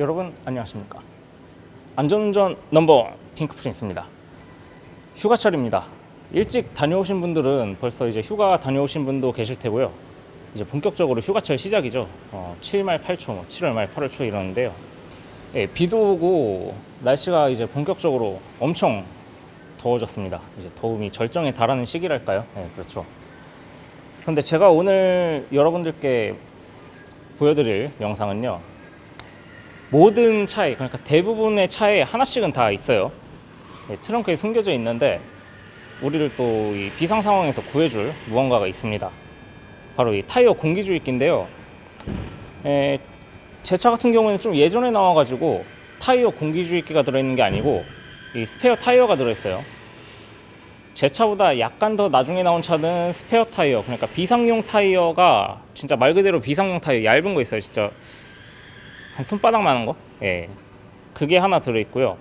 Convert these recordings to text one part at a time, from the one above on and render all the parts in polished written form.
여러분 안녕하십니까. 안전운전 넘버원 핑크프린스입니다. 휴가철입니다. 일찍 다녀오신 분들은 벌써 이제 휴가 다녀오신 분도 계실 테고요. 이제 본격적으로 휴가철 시작이죠. 7말 8초, 7월 말 8월 초 이러는데요. 예, 비도 오고 날씨가 이제 본격적으로 엄청 더워졌습니다. 이제 더움이 절정에 달하는 시기랄까요? 예, 그렇죠. 근데 제가 오늘 여러분들께 보여드릴 영상은요, 모든 차에, 그러니까 대부분의 차에 하나씩은 다 있어요. 예, 트렁크에 숨겨져 있는데 우리를 또 이 비상 상황에서 구해줄 무언가가 있습니다. 바로 이 타이어 공기주입기인데요. 제 차 같은 경우에는 좀 예전에 나와가지고 타이어 공기주입기가 들어있는 게 아니고 이 스페어 타이어가 들어있어요. 제 차보다 약간 더 나중에 나온 차는 스페어 타이어, 그러니까 비상용 타이어가 진짜 말 그대로 비상용 타이어 얇은 거 있어요. 진짜 한 손바닥만한 거? 예, 그게 하나 들어있고요.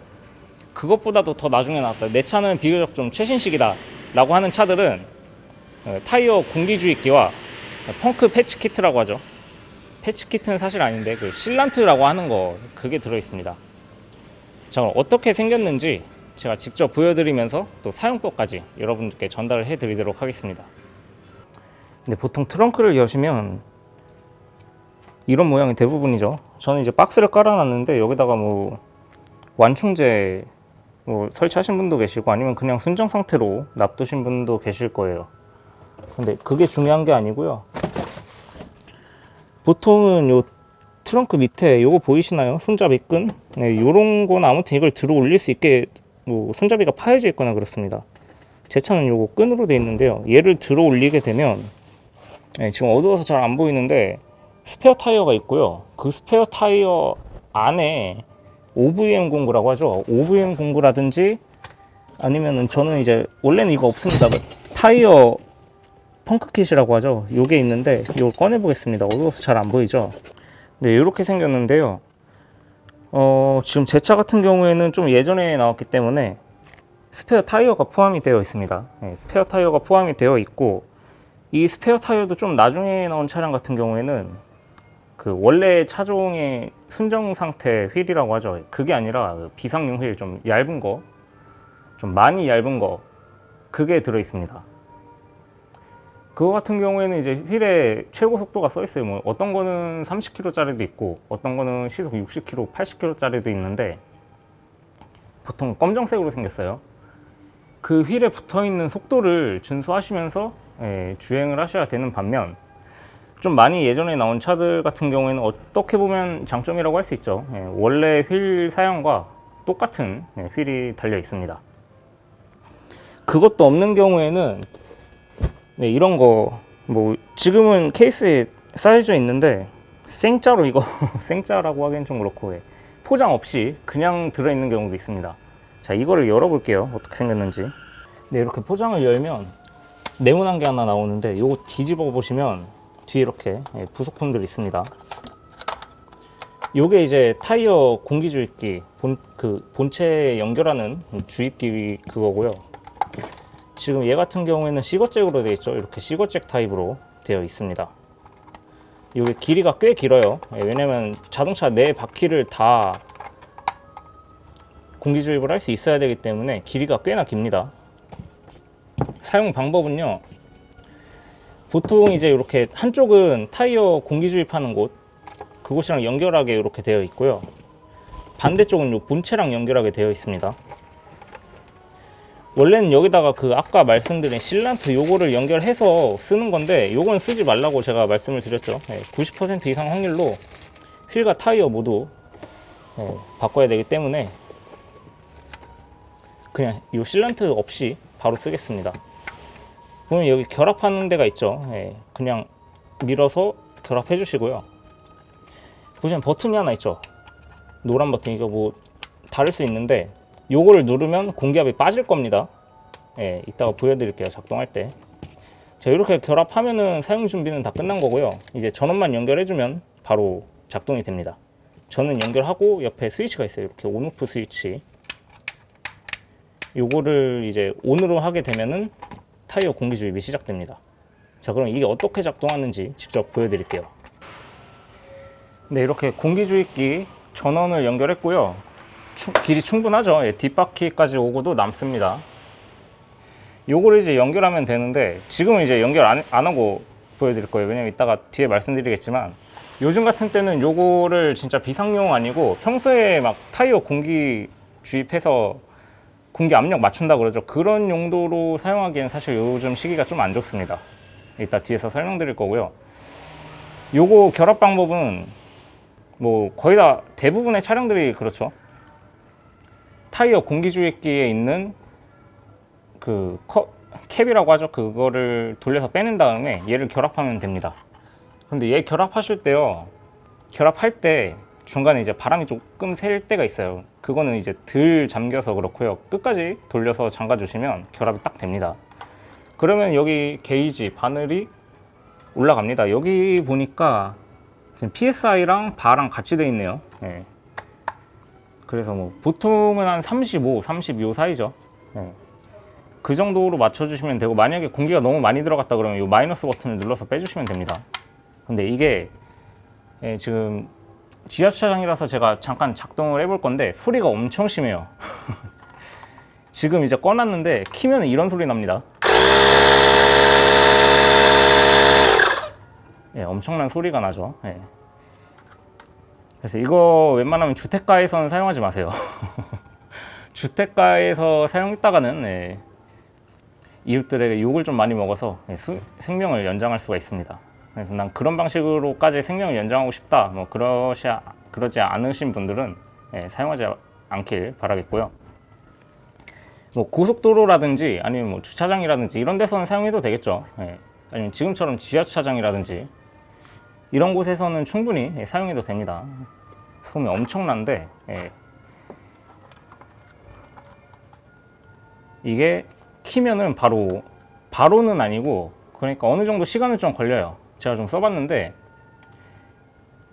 그것보다도 더 나중에 나왔다, 내 차는 비교적 좀 최신식이다 라고 하는 차들은 타이어 공기주입기와 펑크 패치 키트라고 하죠. 패치 키트는 사실 아닌데 그 실란트라고 하는 거, 그게 들어있습니다. 자, 그럼 어떻게 생겼는지 제가 직접 보여드리면서 또 사용법까지 여러분들께 전달을 해드리도록 하겠습니다. 근데 보통 트렁크를 여시면 이런 모양이 대부분이죠. 저는 이제 박스를 깔아놨는데 여기다가 뭐 완충제 뭐 설치하신 분도 계시고 아니면 그냥 순정 상태로 놔두신 분도 계실 거예요. 근데 그게 중요한 게 아니고요. 보통은 요 트렁크 밑에 요거 보이시나요? 손잡이 끈? 네, 요런 건 아무튼 이걸 들어 올릴 수 있게 뭐 손잡이가 파여져 있거나 그렇습니다. 제 차는 요거 끈으로 되어 있는데요. 얘를 들어 올리게 되면, 네, 지금 어두워서 잘 안 보이는데 스페어 타이어가 있고요. 그 스페어 타이어 안에 OVM 공구라고 하죠. OVM 공구라든지 아니면은 저는 이제 원래는 이거 없습니다. 타이어 펑크킷이라고 하죠. 요게 있는데 이걸 꺼내 보겠습니다. 어두워서 잘 안 보이죠. 네, 이렇게 생겼는데요. 지금 제 차 같은 경우에는 좀 예전에 나왔기 때문에 스페어 타이어가 포함이 되어 있습니다. 네, 스페어 타이어가 포함이 되어 있고, 이 스페어 타이어도 좀 나중에 나온 차량 같은 경우에는 그 원래 차종의 순정 상태 휠이라고 하죠. 그게 아니라 그 비상용 휠, 좀 얇은 거, 좀 많이 얇은 거, 그게 들어 있습니다. 그거 같은 경우에는 이제 휠에 최고 속도가 써 있어요. 뭐 어떤 거는 30km짜리도 있고 어떤 거는 시속 60km, 80km짜리도 있는데 보통 검정색으로 생겼어요. 그 휠에 붙어 있는 속도를 준수하시면서 주행을 하셔야 되는 반면, 좀 많이 예전에 나온 차들 같은 경우에는 어떻게 보면 장점이라고 할 수 있죠. 원래 휠 사양과 똑같은 휠이 달려 있습니다. 그것도 없는 경우에는 이런 거, 뭐 지금은 케이스에 쌓여져 있는데 생짜로 이거 생짜라고 하기엔 좀 그렇고 포장 없이 그냥 들어있는 경우도 있습니다. 자, 이거를 열어볼게요. 어떻게 생겼는지. 네, 이렇게 포장을 열면 네모난 게 하나 나오는데 이거 뒤집어 보시면 뒤에 이렇게 부속품들이 있습니다. 요게 이제 타이어 공기주입기, 본체에 연결하는 주입기 그거고요. 지금 얘 같은 경우에는 시거잭으로 되어 있죠. 이렇게 시거잭 타입으로 되어 있습니다. 이게 길이가 꽤 길어요. 왜냐면 자동차 네 바퀴를 다 공기주입을 할 수 있어야 되기 때문에 길이가 꽤나 깁니다. 사용 방법은요, 보통 이제 이렇게 한쪽은 타이어 공기주입하는 곳, 그곳이랑 연결하게 이렇게 되어 있고요. 반대쪽은 요 본체랑 연결하게 되어 있습니다. 원래는 여기다가 그 아까 말씀드린 실란트 요거를 연결해서 쓰는 건데 요건 쓰지 말라고 제가 말씀을 드렸죠. 90% 이상 확률로 휠과 타이어 모두 바꿔야 되기 때문에 그냥 요 실란트 없이 바로 쓰겠습니다. 보면 여기 결합하는 데가 있죠. 그냥 밀어서 결합해 주시고요. 보시면 버튼이 하나 있죠. 노란 버튼, 이거 뭐 다를 수 있는데 요거를 누르면 공기압이 빠질 겁니다. 이따가 보여드릴게요, 작동할 때. 자, 이렇게 결합하면은 사용 준비는 다 끝난 거고요. 이제 전원만 연결해주면 바로 작동이 됩니다. 전원 연결하고 옆에 스위치가 있어요. 이렇게 온오프 스위치. 요거를 이제 온으로 하게 되면은 타이어 공기주입이 시작됩니다. 자, 그럼 이게 어떻게 작동하는지 직접 보여드릴게요. 네, 이렇게 공기주입기 전원을 연결했고요. 길이 충분하죠. 예, 뒷바퀴까지 오고도 남습니다. 요거를 이제 연결하면 되는데 지금은 이제 연결 안 하고 보여드릴 거예요. 왜냐면 이따가 뒤에 말씀드리겠지만 요즘 같은 때는 요거를 진짜 비상용 아니고 평소에 막 타이어 공기 주입해서 공기 압력 맞춘다 그러죠. 그런 용도로 사용하기엔 사실 요즘 시기가 좀 안 좋습니다. 이따 뒤에서 설명드릴 거고요. 요거 결합 방법은 뭐 거의 다 대부분의 차량들이 그렇죠. 타이어 공기 주입기에 있는 그 캡이라고 하죠. 그거를 돌려서 빼낸 다음에 얘를 결합하면 됩니다. 근데 얘 결합하실 때요, 결합할 때 중간에 이제 바람이 조금 셀 때가 있어요. 그거는 이제 덜 잠겨서 그렇고요. 끝까지 돌려서 잠가 주시면 결합이 딱 됩니다. 그러면 여기 게이지 바늘이 올라갑니다. 여기 보니까 지금 PSI랑 바랑 같이 돼 있네요. 네. 그래서 뭐 보통은 한 35, 32 사이죠. 네. 그 정도로 맞춰주시면 되고, 만약에 공기가 너무 많이 들어갔다 그러면 이 마이너스 버튼을 눌러서 빼주시면 됩니다. 근데 이게 지금 지하주차장이라서 제가 잠깐 작동을 해볼 건데 소리가 엄청 심해요. 지금 이제 꺼놨는데 키면 이런 소리 납니다. 엄청난 소리가 나죠. 그래서 이거 웬만하면 주택가에서는 사용하지 마세요. 주택가에서 사용했다가는 이웃들에게 욕을 좀 많이 먹어서 생명을 연장할 수가 있습니다. 그래서 난 그런 방식으로까지 생명을 연장하고 싶다, 뭐 그러지 않으신 분들은 사용하지 않길 바라겠고요. 뭐 고속도로라든지 아니면 뭐 주차장이라든지 이런 데서는 사용해도 되겠죠. 아니면 지금처럼 지하주차장이라든지 이런 곳에서는 충분히 사용해도 됩니다. 소음이 엄청난데 이게 키면은 바로는 아니고, 그러니까 어느 정도 시간은 좀 걸려요. 제가 좀 써봤는데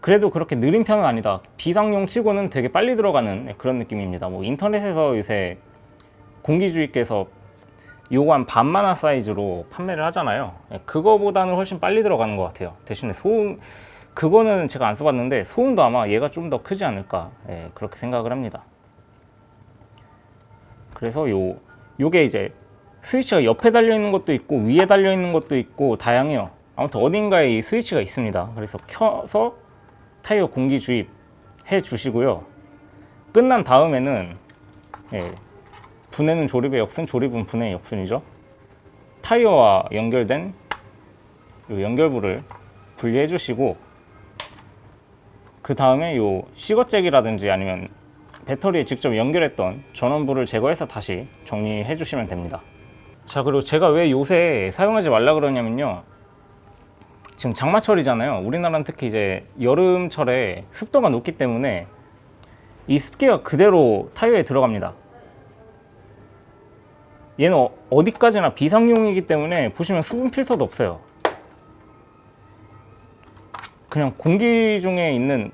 그래도 그렇게 느린 편은 아니다. 비상용 치고는 되게 빨리 들어가는 그런 느낌입니다. 뭐 인터넷에서 요새 공기주입기에서 요거 한 반만화 사이즈로 판매를 하잖아요. 그거보다는 훨씬 빨리 들어가는 것 같아요. 대신에 소음, 그거는 제가 안 써봤는데 소음도 아마 얘가 좀 더 크지 않을까, 그렇게 생각을 합니다. 그래서 요게 이제 스위치가 옆에 달려 있는 것도 있고 위에 달려 있는 것도 있고 다양해요. 아무튼 어딘가에 이 스위치가 있습니다. 그래서 켜서 타이어 공기 주입 해 주시고요. 끝난 다음에는 분해는 조립의 역순, 조립은 분해의 역순이죠. 타이어와 연결된 요 연결부를 분리해 주시고, 그 다음에 요 시거잭이라든지 아니면 배터리에 직접 연결했던 전원부를 제거해서 다시 정리해 주시면 됩니다. 자, 그리고 제가 왜 요새 사용하지 말라 그러냐면요, 지금 장마철이잖아요. 우리나라는 특히 이제 여름철에 습도가 높기 때문에 이 습기가 그대로 타이어에 들어갑니다. 얘는 어디까지나 비상용이기 때문에 보시면 수분 필터도 없어요. 그냥 공기 중에 있는,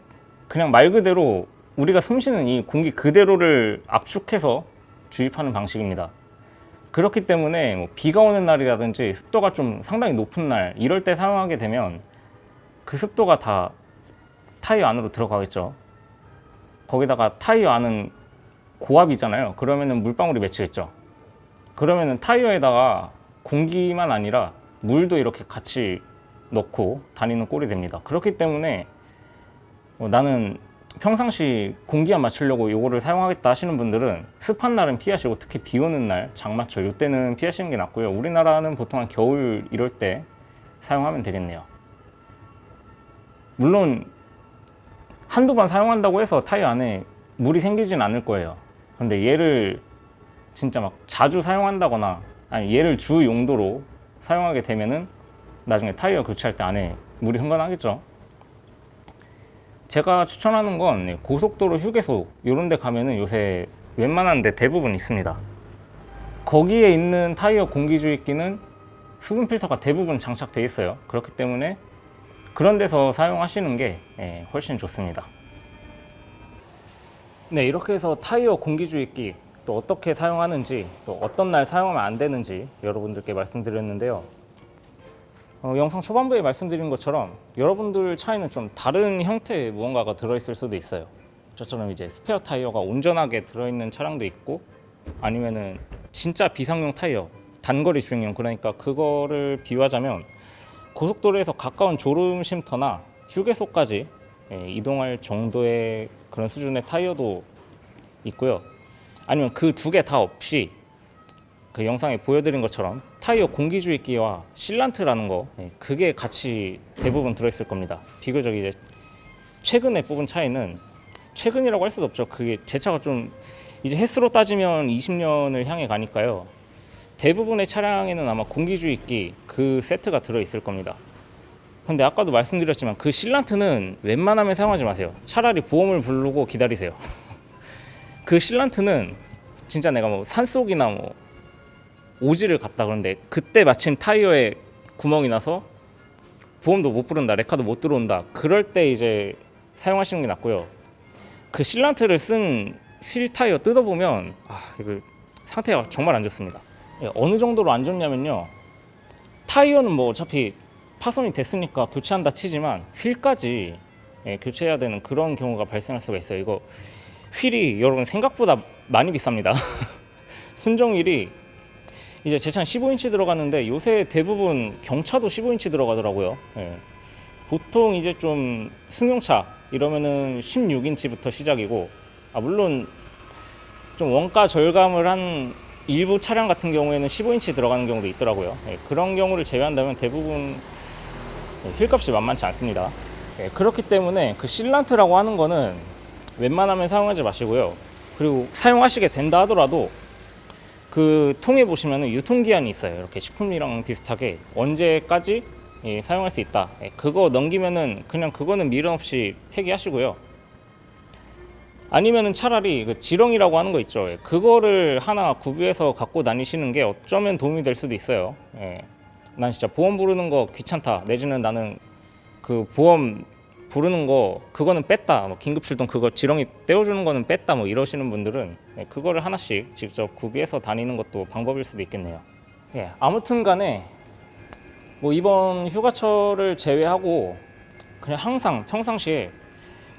그냥 말 그대로 우리가 숨쉬는 이 공기 그대로를 압축해서 주입하는 방식입니다. 그렇기 때문에 뭐 비가 오는 날이라든지 습도가 좀 상당히 높은 날, 이럴 때 사용하게 되면 그 습도가 다 타이어 안으로 들어가겠죠. 거기다가 타이어 안은 고압이잖아요. 그러면은 물방울이 맺히겠죠. 그러면은 타이어에다가 공기만 아니라 물도 이렇게 같이 넣고 다니는 꼴이 됩니다. 그렇기 때문에 나는 평상시 공기압 맞추려고 요거를 사용하겠다 하시는 분들은 습한 날은 피하시고, 특히 비 오는 날, 장마철 이때는 피하시는 게 낫고요. 우리나라는 보통 한 겨울 이럴 때 사용하면 되겠네요. 물론 한두 번 사용한다고 해서 타이어 안에 물이 생기진 않을 거예요. 근데 얘를 진짜 막 자주 사용한다거나, 아니 얘를 주 용도로 사용하게 되면은 나중에 타이어 교체할 때 안에 물이 흥건하겠죠. 제가 추천하는 건 고속도로 휴게소 이런 데 가면은 요새 웬만한 데 대부분 있습니다. 거기에 있는 타이어 공기주입기는 수분 필터가 대부분 장착되어 있어요. 그렇기 때문에 그런 데서 사용하시는 게 훨씬 좋습니다. 네, 이렇게 해서 타이어 공기주입기 또 어떻게 사용하는지, 또 어떤 날 사용하면 안 되는지 여러분들께 말씀드렸는데요. 영상 초반부에 말씀드린 것처럼 여러분들 차에는 좀 다른 형태의 무언가가 들어있을 수도 있어요. 저처럼 이제 스페어 타이어가 온전하게 들어있는 차량도 있고, 아니면은 진짜 비상용 타이어, 단거리 주행용, 그러니까 그거를 비유하자면 고속도로에서 가까운 졸음 쉼터나 휴게소까지 이동할 정도의 그런 수준의 타이어도 있고요. 아니면 그 두 개 다 없이 그 영상에 보여드린 것처럼 타이어 공기주입기와 실란트라는 거, 그게 같이 대부분 들어있을 겁니다. 비교적 이제 최근에 뽑은 차에는, 최근이라고 할 수도 없죠. 그게 제 차가 좀 이제 횟수로 따지면 20년을 향해 가니까요. 대부분의 차량에는 아마 공기주입기 그 세트가 들어있을 겁니다. 근데 아까도 말씀드렸지만 그 실란트는 웬만하면 사용하지 마세요. 차라리 보험을 부르고 기다리세요. 그 실란트는 진짜 내가 뭐 산속이나 뭐 오지를 갔다 그러는데 그때 마침 타이어에 구멍이 나서 보험도 못 부른다, 레카도 못 들어온다, 그럴 때 이제 사용하시는 게 낫고요. 그 실란트를 쓴 휠 타이어 뜯어보면 이거 상태가 정말 안 좋습니다. 어느 정도로 안 좋냐면요, 타이어는 뭐 어차피 파손이 됐으니까 교체한다 치지만 휠까지 교체해야 되는 그런 경우가 발생할 수가 있어요. 이거 휠이 여러분 생각보다 많이 비쌉니다. 순정휠이 이제 제 차는 15인치 들어갔는데 요새 대부분 경차도 15인치 들어가더라고요. 보통 이제 좀 승용차 이러면은 16인치부터 시작이고, 물론 좀 원가 절감을 한 일부 차량 같은 경우에는 15인치 들어가는 경우도 있더라고요. 그런 경우를 제외한다면 대부분 휠값이 만만치 않습니다. 그렇기 때문에 그 실란트라고 하는 거는 웬만하면 사용하지 마시고요. 그리고 사용하시게 된다 하더라도 그 통에 보시면 유통기한이 있어요. 이렇게 식품이랑 비슷하게 언제까지 사용할 수 있다. 그거 넘기면은 그냥 그거는 미련 없이 폐기하시고요. 아니면은 차라리 그 지렁이라고 하는 거 있죠. 그거를 하나 구비해서 갖고 다니시는 게 어쩌면 도움이 될 수도 있어요. 난 진짜 보험 부르는 거 귀찮다, 내지는 나는 그 보험 부르는 거 그거는 뺐다, 뭐 긴급 출동 그거 지렁이 떼어주는 거는 뺐다, 뭐 이러시는 분들은 그거를 하나씩 직접 구비해서 다니는 것도 방법일 수도 있겠네요. 아무튼 간에 뭐 이번 휴가철을 제외하고 그냥 항상 평상시에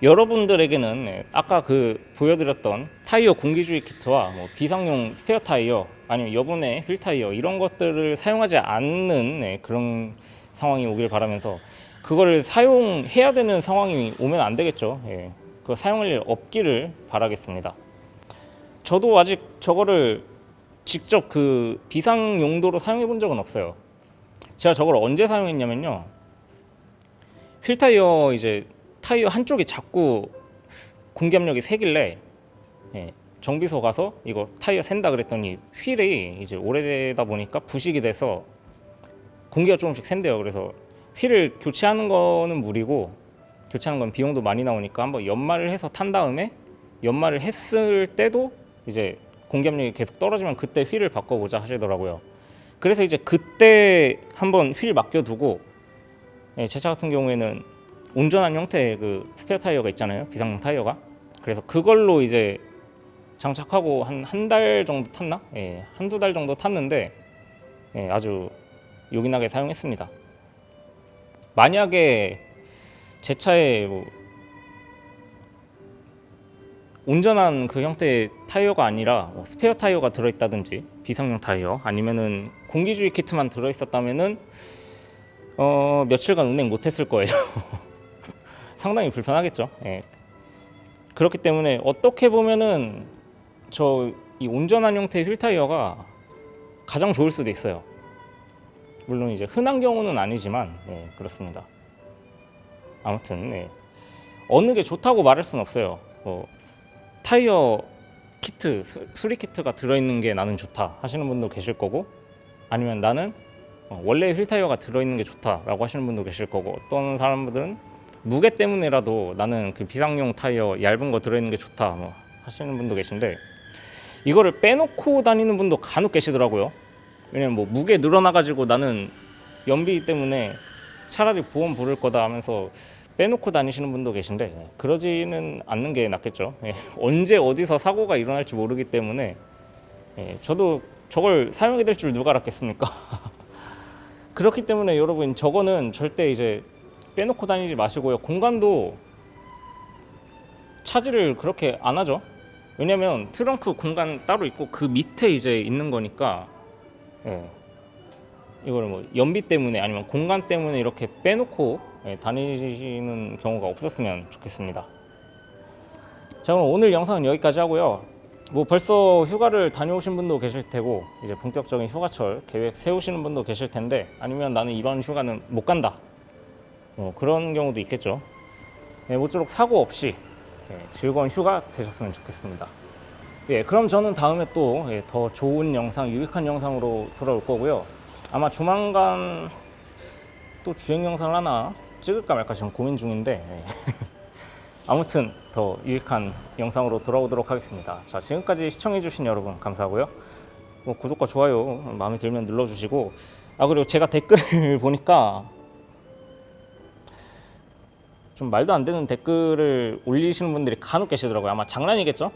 여러분들에게는 아까 그 보여드렸던 타이어 공기주입 키트와 뭐 비상용 스페어 타이어, 아니면 여분의 휠 타이어, 이런 것들을 사용하지 않는 그런 상황이 오길 바라면서, 그거를 사용해야 되는 상황이 오면 안 되겠죠. 그거 사용할 일 없기를 바라겠습니다. 저도 아직 저거를 직접 그 비상 용도로 사용해 본 적은 없어요. 제가 저걸 언제 사용했냐면요, 휠 타이어 이제 타이어 한쪽이 자꾸 공기압력이 세길래 정비소 가서 이거 타이어 샌다 그랬더니 휠이 이제 오래되다 보니까 부식이 돼서 공기가 조금씩 샌대요. 그래서 휠을 교체하는 거는 무리고, 교체하는 건 비용도 많이 나오니까 한번 연마를 해서 탄 다음에, 연마를 했을 때도 이제 공기압력이 계속 떨어지면 그때 휠을 바꿔보자 하시더라고요. 그래서 이제 그때 한번 휠 맡겨두고, 제 차 같은 경우에는 온전한 형태의 그 스페어 타이어가 있잖아요, 비상용 타이어가. 그래서 그걸로 이제 장착하고 한 달 정도 탔나? 한두 달 정도 탔는데 아주 요긴하게 사용했습니다. 만약에 제 차에 뭐 온전한 그 형태의 타이어가 아니라 뭐 스페어 타이어가 들어있다든지 비상용 타이어, 아니면은 공기주입 키트만 들어있었다면은 며칠간 운행 못했을 거예요. 상당히 불편하겠죠. 그렇기 때문에 어떻게 보면은 이 온전한 형태의 휠 타이어가 가장 좋을 수도 있어요. 물론 이제 흔한 경우는 아니지만 그렇습니다. 아무튼 어느 게 좋다고 말할 수는 없어요. 타이어 키트, 수리 키트가 들어있는 게 나는 좋다 하시는 분도 계실 거고, 아니면 나는 원래 휠 타이어가 들어있는 게 좋다라고 하시는 분도 계실 거고, 어떤 사람들은 무게 때문에라도 나는 그 비상용 타이어 얇은 거 들어있는 게 좋다 뭐 하시는 분도 계신데, 이거를 빼놓고 다니는 분도 간혹 계시더라고요. 왜냐면 뭐 무게 늘어나가지고 나는 연비 때문에 차라리 보험 부를 거다 하면서 빼놓고 다니시는 분도 계신데, 그러지는 않는 게 낫겠죠. 언제 어디서 사고가 일어날지 모르기 때문에 저도 저걸 사용하게 될 줄 누가 알았겠습니까? 그렇기 때문에 여러분, 저거는 절대 이제 빼놓고 다니지 마시고요. 공간도 차지를 그렇게 안 하죠. 왜냐면 트렁크 공간 따로 있고 그 밑에 이제 있는 거니까. 예. 이걸 뭐 연비 때문에 아니면 공간 때문에 이렇게 빼놓고 다니시는 경우가 없었으면 좋겠습니다. 자, 그럼 오늘 영상은 여기까지 하고요. 뭐 벌써 휴가를 다녀오신 분도 계실 테고 이제 본격적인 휴가철 계획 세우시는 분도 계실 텐데, 아니면 나는 이번 휴가는 못 간다, 그런 경우도 있겠죠. 모쪼록 사고 없이 즐거운 휴가 되셨으면 좋겠습니다. 그럼 저는 다음에 또 더 좋은 영상, 유익한 영상으로 돌아올 거고요. 아마 조만간 또 주행 영상을 하나 찍을까 말까 지금 고민 중인데 아무튼 더 유익한 영상으로 돌아오도록 하겠습니다. 자, 지금까지 시청해주신 여러분 감사하고요. 뭐 구독과 좋아요 마음에 들면 눌러주시고, 그리고 제가 댓글을 보니까 좀 말도 안 되는 댓글을 올리시는 분들이 간혹 계시더라고요. 아마 장난이겠죠?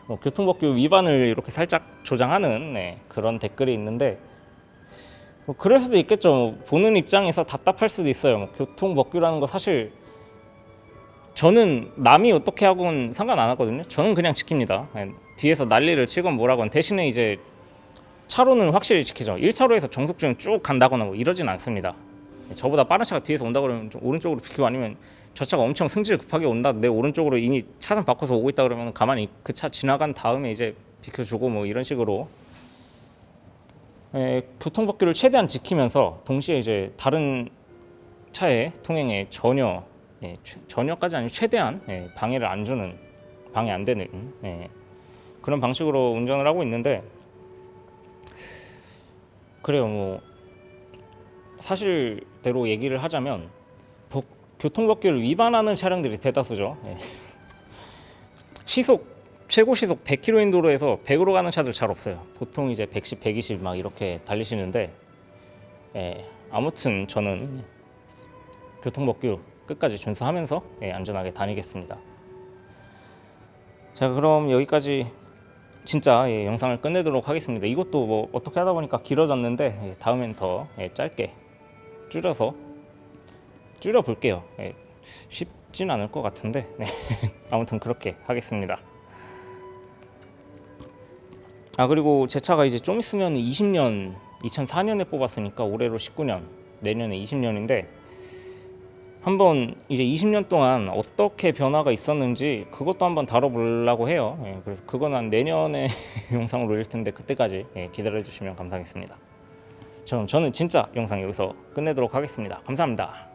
뭐 교통법규 위반을 이렇게 살짝 조장하는 그런 댓글이 있는데, 뭐 그럴 수도 있겠죠. 뭐 보는 입장에서 답답할 수도 있어요. 뭐 교통법규라는 거 사실 저는 남이 어떻게 하건 상관 안 하거든요. 저는 그냥 지킵니다. 뒤에서 난리를 치건 뭐라건 대신에 이제 차로는 확실히 지키죠. 1차로에서 정속주행 쭉 간다거나 뭐 이러진 않습니다. 저보다 빠른 차가 뒤에서 온다 그러면 좀 오른쪽으로 비키고, 아니면 저 차가 엄청 승질 급하게 온다, 내 오른쪽으로 이미 차선 바꿔서 오고 있다 그러면 가만히 그 차 지나간 다음에 이제 비켜주고 뭐 이런 식으로 교통법규를 최대한 지키면서 동시에 이제 다른 차의 통행에 전혀까지 아니고 최대한 방해를 안 주는, 방해 안 되는 그런 방식으로 운전을 하고 있는데, 그래요. 뭐 사실대로 얘기를 하자면 교통법규를 위반하는 차량들이 대다수죠. 최고 시속 100km인 도로에서 100으로 가는 차들 잘 없어요. 보통 이제 110, 120 막 이렇게 달리시는데, 아무튼 저는 교통법규 끝까지 준수하면서 안전하게 다니겠습니다. 자, 그럼 여기까지 진짜 영상을 끝내도록 하겠습니다. 이것도 뭐 어떻게 하다 보니까 길어졌는데 다음엔 더 짧게 줄여볼게요. 쉽진 않을 것 같은데 아무튼 그렇게 하겠습니다. 그리고 제 차가 이제 좀 있으면 20년, 2004년에 뽑았으니까 올해로 19년, 내년에 20년인데 한번 이제 20년 동안 어떻게 변화가 있었는지 그것도 한번 다뤄보려고 해요. 그래서 그건 한 내년에 영상을 올릴 텐데 그때까지 기다려 주시면 감사하겠습니다. 저는 진짜 영상 여기서 끝내도록 하겠습니다. 감사합니다.